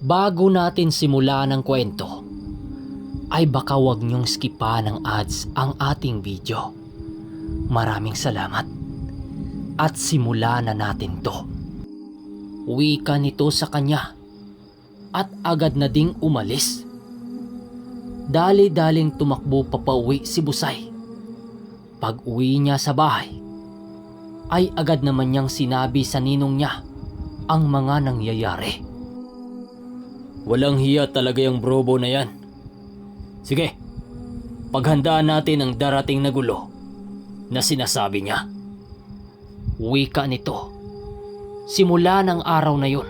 Bago natin simulan ang kwento, ay baka wag niyong skipan ng ads ang ating video. Maraming salamat. At simulan na natin to. Wika nito sa kanya at agad na ding umalis. Dali-daling tumakbo papauwi si Busay. Pag uwi niya sa bahay, ay agad naman niyang sinabi sa ninong niya ang mga nangyayari. Walang hiya talaga yung brobo na yan. Sige, paghandaan natin ang darating na gulo na sinasabi niya. Wika nito. Simula ng araw na yun,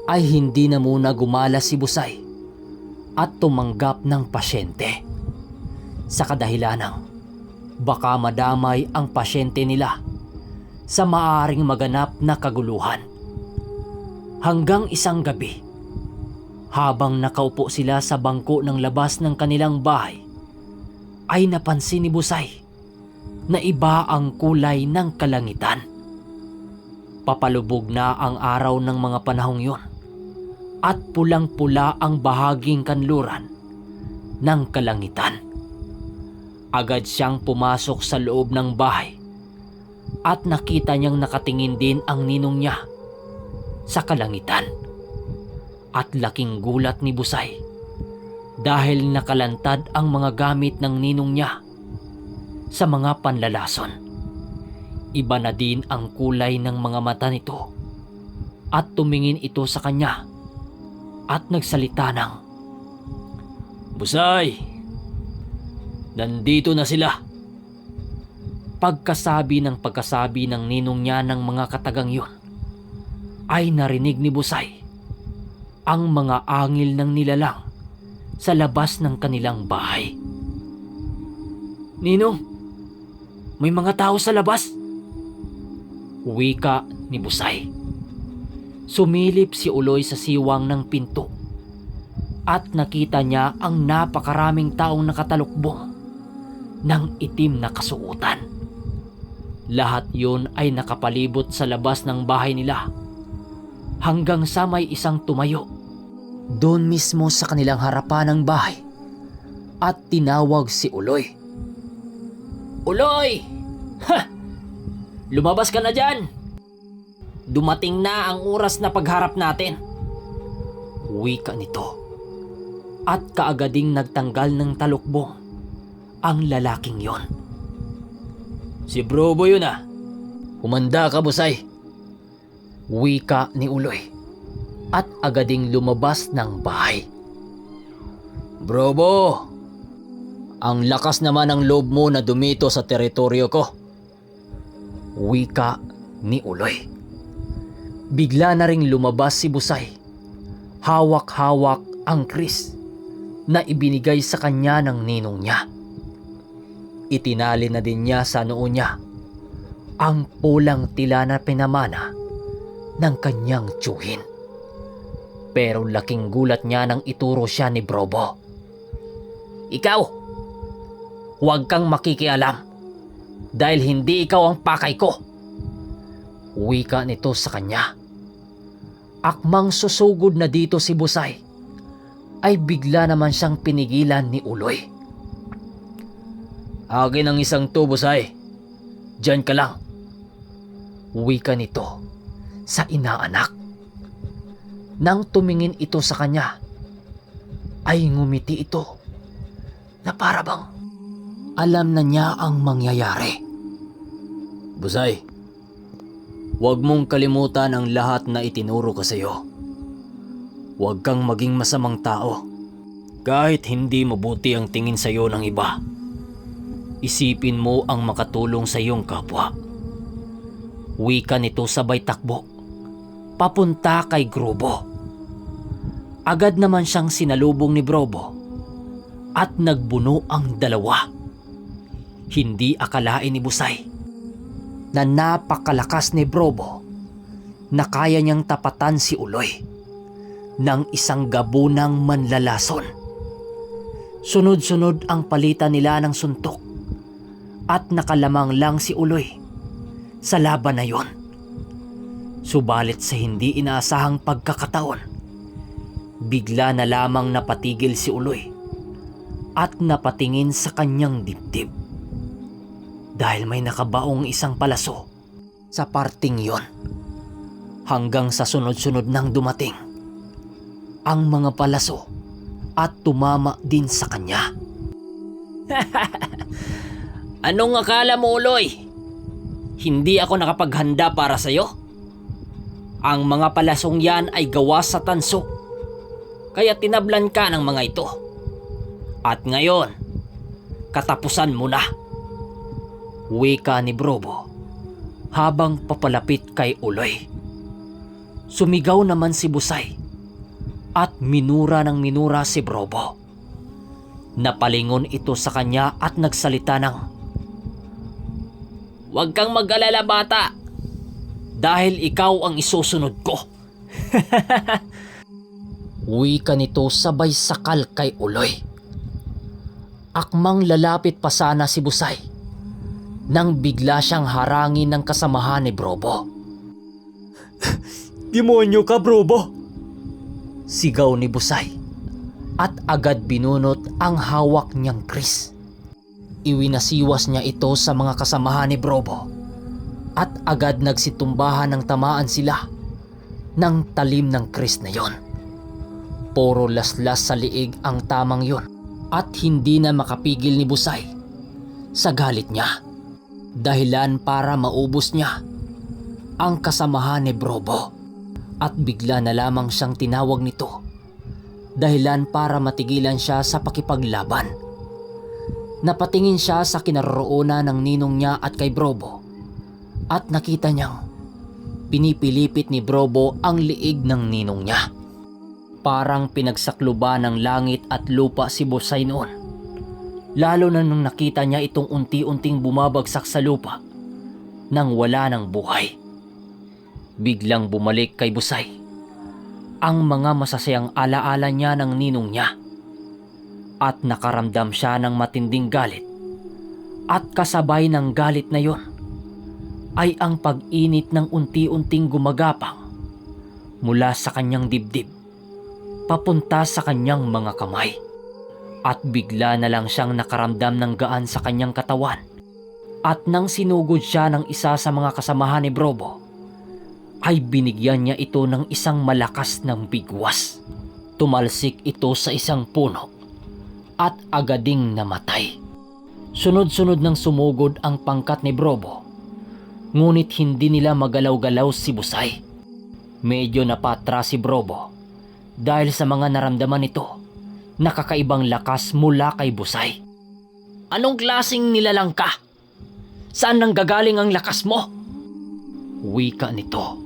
ay hindi na muna gumala si Busay at tumanggap ng pasyente. Sa kadahilanang baka madamay ang pasyente nila sa maaaring maganap na kaguluhan. Hanggang isang gabi, habang nakaupo sila sa bangko ng labas ng kanilang bahay, ay napansin ni Busay na iba ang kulay ng kalangitan. Papalubog na ang araw ng mga panahong yon at pulang-pula ang bahaging kanluran ng kalangitan. Agad siyang pumasok sa loob ng bahay at nakita niyang nakatingin din ang ninong niya sa kalangitan. At laking gulat ni Busay dahil nakalantad ang mga gamit ng ninong niya sa mga panlalason. Iba na din ang kulay ng mga mata nito at tumingin ito sa kanya at nagsalita ng, "Busay, nandito na sila." Pagkasabi ng ninong niya ng mga katagang yun, ay narinig ni Busay ang mga angil ng nilalang sa labas ng kanilang bahay. "Ninong, may mga tao sa labas," wika ni Busay. Sumilip si Uloy sa siwang ng pinto at nakita niya ang napakaraming taong nakatalukbong ng itim na kasuotan. Lahat yun ay nakapalibot sa labas ng bahay nila hanggang sa may isang tumayo doon mismo sa kanilang harapan ng bahay at tinawag si Uloy. "Uloy! Ha! Lumabas ka na dyan! Dumating na ang oras na pagharap natin," wika nito. At kaagading nagtanggal ng talukbong ang lalaking yon. "Si Brobo yun ah. Humanda ka, Busay," wika ni Uloy at agading lumabas ng bahay. "Brobo, ang lakas naman ng loob mo na dumito sa teritoryo ko," wika ni Uloy. Bigla na ring lumabas si Busay. Hawak-hawak ang kris na ibinigay sa kanya ng ninong niya. Itinali na din niya sa noo niya ang pulang tila na pinamana ng kanyang tiyuhin. Pero laking gulat niya nang ituro siya ni Brobo. "Ikaw, huwag kang makikialam dahil hindi ikaw ang pakay ko," wika nito sa kanya. Akmang susugod na dito si Busay, ay bigla naman siyang pinigilan ni Uloy. "Akin ang isang to, Busay. Diyan ka lang," wika nito sa inaanak. Nang tumingin ito sa kanya, ay ngumiti ito na para bang alam na niya ang mangyayari. "Busay, huwag mong kalimutan ang lahat na itinuro ko sa iyo. Huwag kang maging masamang tao kahit hindi mabuti ang tingin sa iyo ng iba. Isipin mo ang makatulong sa iyong kapwa," wika nito sabay takbo papunta kay Grobo. Agad naman siyang sinalubong ni Brobo at nagbuno ang dalawa. Hindi akalain ni Busay na napakalakas ni Brobo na kaya niyang tapatan si Uloy ng isang gabunang manlalason. Sunod-sunod ang palitan nila ng suntok at nakalamang lang si Uloy sa laban na yon. Subalit sa hindi inaasahang pagkakataon, Bigla na lamang napatigil si Uloy at napatingin sa kanyang dibdib. Dahil may nakabaong isang palaso sa parting yon. Hanggang sa sunod-sunod nang dumating ang mga palaso at tumama din sa kanya. Anong akala mo, Uloy? Hindi ako nakapaghanda para sa'yo? Ang mga palasong yan ay gawa sa tanso, kaya tinablan ka ng mga ito. At ngayon, katapusan mo na. Wika ni Brobo habang papalapit kay Uloy. Sumigaw naman si Busay at minura ng minura si Brobo. Napalingon ito sa kanya at nagsalita ng, "Huwag kang mag-alala, bata, dahil ikaw ang isusunod ko." Wika nito sabay sakal kay Uloy. Akmang lalapit pa sana si Busay nang bigla siyang harangin ng kasamahan ni Brobo. "Demonyo ka, Brobo!" sigaw ni Busay at agad binunot ang hawak niyang kris. Iwinasiwas niya ito sa mga kasamahan ni Brobo at agad nagsitumbahan ng tamaan sila ng talim ng kris na yon. Puro laslas sa liig ang tamang yon at hindi na makapigil ni Busay sa galit niya. Dahilan para maubos niya ang kasamahan ni Brobo. At bigla na lamang siyang tinawag nito, dahilan para matigilan siya sa pakipaglaban. Napatingin siya sa kinaroroonan ng ninong niya at kay Brobo at nakita niyang pinipilipit ni Brobo ang liig ng ninong niya. Parang pinagsakluban ng langit at lupa si Busay noon, lalo na nung nakita niya itong unti-unting bumabagsak sa lupa nang wala ng buhay. Biglang bumalik kay Busay ang mga masasayang alaala niya ng ninong niya at nakaramdam siya ng matinding galit, at kasabay ng galit na yon ay ang pag-init ng unti-unting gumagapang mula sa kanyang dibdib papunta sa kanyang mga kamay, at bigla na lang siyang nakaramdam ng gaan sa kanyang katawan. At nang sinugod siya ng isa sa mga kasamahan ni Brobo, ay binigyan niya ito ng isang malakas ng bigwas. Tumalsik ito sa isang puno at agading namatay. Sunod-sunod nang sumugod ang pangkat ni Brobo, ngunit hindi nila magalaw-galaw si Busay. Medyo napatra si Brobo dahil sa mga naramdaman nito na kakaibang lakas mula kay Busay. "Anong klaseng nilalang ka? Saan nanggagaling ang lakas mo?" Wika nito.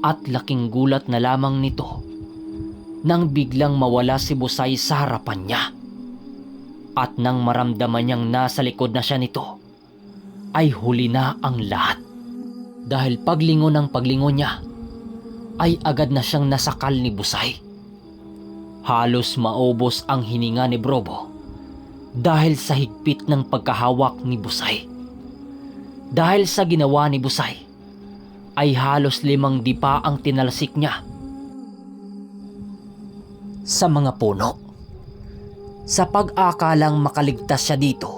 At laking gulat na lamang nito nang biglang mawala si Busay sa harapan niya. At nang maramdaman niyang nasa likod na siya nito, ay huli na ang lahat. Dahil paglingon ng paglingon niya, ay agad na siyang nasakal ni Busay. Halos maubos ang hininga ni Brobo dahil sa higpit ng pagkahawak ni Busay. Dahil sa ginawa ni Busay, ay halos 5 dipa ang tinalsik niya sa mga puno. Sa pag-akalang makaligtas siya dito,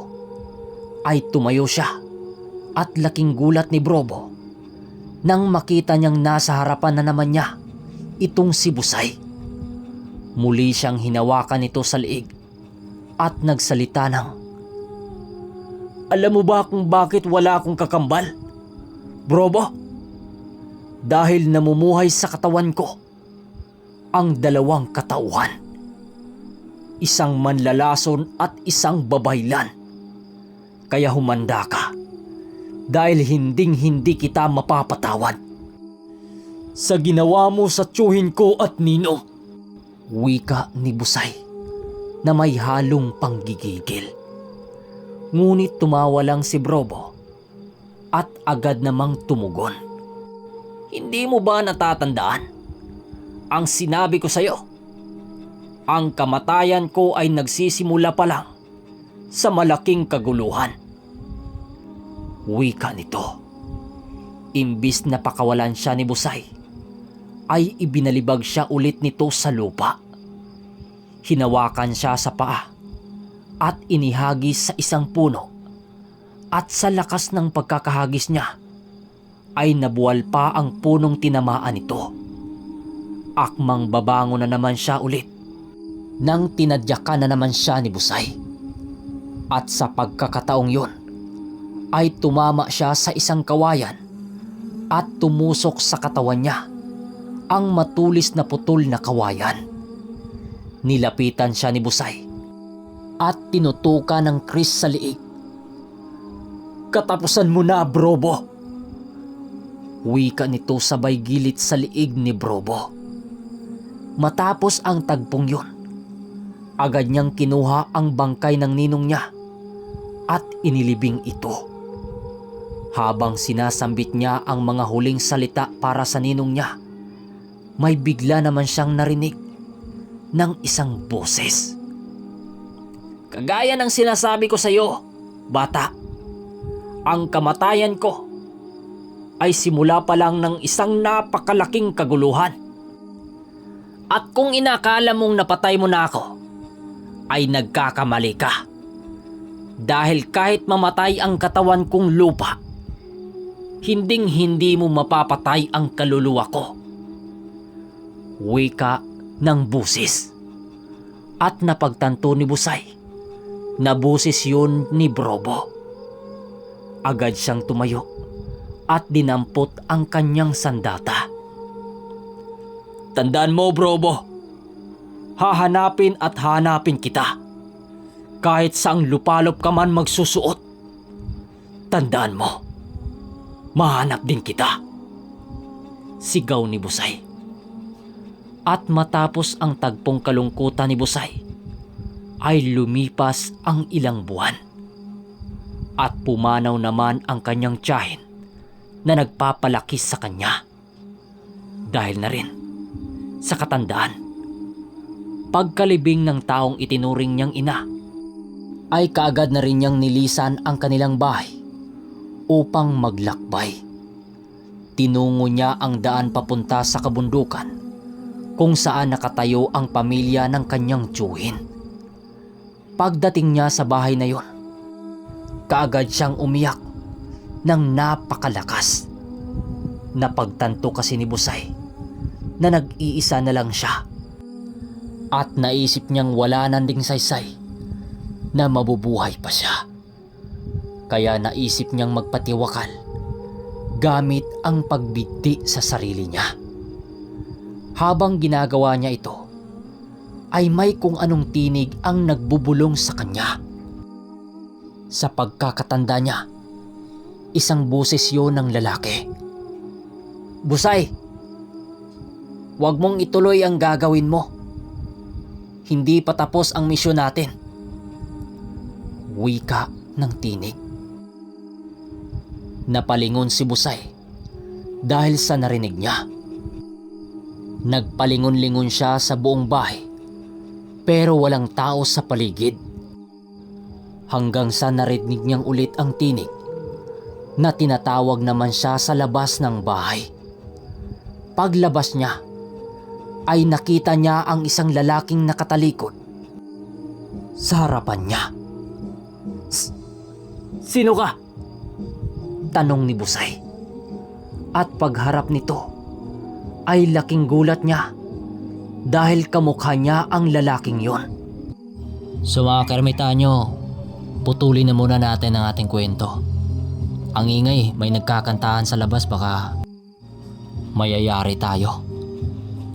ay tumayo siya at laking gulat ni Brobo nang makita niyang nasa harapan na naman niya itong si Busay. Muli siyang hinawakan nito sa liig at nagsalita ng, "Alam mo ba kung bakit wala akong kakambal, Brobo? Dahil namumuhay sa katawan ko ang 2 katauhan. Isang manlalason at isang babaylan. Kaya humanda ka dahil hinding-hindi kita mapapatawad sa ginawa mo sa tiyuhin ko at ninong." Wika ni Busay na may halong panggigigil. Ngunit tumawa lang si Brobo at agad namang tumugon. "Hindi mo ba natatandaan ang sinabi ko sa'yo? Ang kamatayan ko ay nagsisimula pa lang sa malaking kaguluhan." Wika nito. Imbis na pakawalan siya ni Busay, ay ibinalibag siya ulit nito sa lupa. Hinawakan siya sa paa at inihagis sa isang puno, at sa lakas ng pagkakahagis niya ay nabuwal pa ang punong tinamaan nito. Akmang babango na naman siya ulit nang tinadyakan na naman siya ni Busay. At sa pagkakataong yun ay tumama siya sa isang kawayan at tumusok sa katawan niya ang matulis na putol na kawayan. Nilapitan siya ni Busay at tinutukan ng kris sa liig. "Katapusan mo na, Brobo!" Wika nito sabay gilit sa liig ni Brobo. Matapos ang tagpong yun, agad niyang kinuha ang bangkay ng ninong niya at inilibing ito. Habang sinasambit niya ang mga huling salita para sa ninong niya, may bigla naman siyang narinig ng isang boses. "Kagaya ng sinasabi ko sa iyo, bata, ang kamatayan ko ay simula pa lang ng isang napakalaking kaguluhan. At kung inakala mong napatay mo na ako, ay nagkakamali ka. Dahil kahit mamatay ang katawan kong lupa, hinding-hindi mo mapapatay ang kaluluwa ko." Wika ng busis. At napagtanto ni Busay na busis yun ni Brobo. Agad siyang tumayo at dinampot ang kanyang sandata. "Tandaan mo, Brobo, hahanapin at hanapin kita. Kahit saang lupalop ka man magsusuot, tandaan mo, mahanap din kita," sigaw ni Busay. At matapos ang tagpong kalungkutan ni Busay, ay lumipas ang ilang buwan. At pumanaw naman ang kanyang tiyahin na nagpapalaki sa kanya. Dahil na rin sa katandaan, pagkalibing ng taong itinuring niyang ina, ay kaagad na rin niyang nilisan ang kanilang bahay upang maglakbay. Tinungo niya ang daan papunta sa kabundukan kung saan nakatayo ang pamilya ng kanyang tiyuhin. Pagdating niya sa bahay na yon, kaagad siyang umiyak ng napakalakas. Napagtanto kasi ni Busay na nag-iisa na lang siya, at naisip niyang wala nang ding saysay na mabubuhay pa siya. Kaya naisip niyang magpatiwakal gamit ang pagbigti sa sarili niya. Habang ginagawa niya ito, ay may kung anong tinig ang nagbubulong sa kanya. Sa pagkakatanda niya, isang boses yun ng lalaki. "Busay, huwag mong ituloy ang gagawin mo. Hindi pa tapos ang misyon natin." Wika ng tinig. Napalingon si Busay dahil sa narinig niya. Nagpalingon-lingon siya sa buong bahay, pero walang tao sa paligid. Hanggang sa narinig niyang ulit ang tinig na tinatawag naman siya sa labas ng bahay. Paglabas niya, ay nakita niya ang isang lalaking nakatalikod sa harapan niya. "Sino ka?" tanong ni Busay. At pagharap nito, ay laking gulat niya dahil kamukha niya ang lalaking yon. "So mga kaermitanyo, putulin na muna natin ang ating kwento. Ang ingay, may nagkakantahan sa labas, baka mayayari tayo.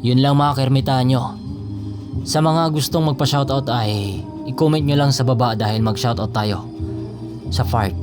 Yun lang mga kaermitanyo. Sa mga gustong magpa-shoutout ay i-comment nyo lang sa baba dahil mag-shoutout tayo sa fart.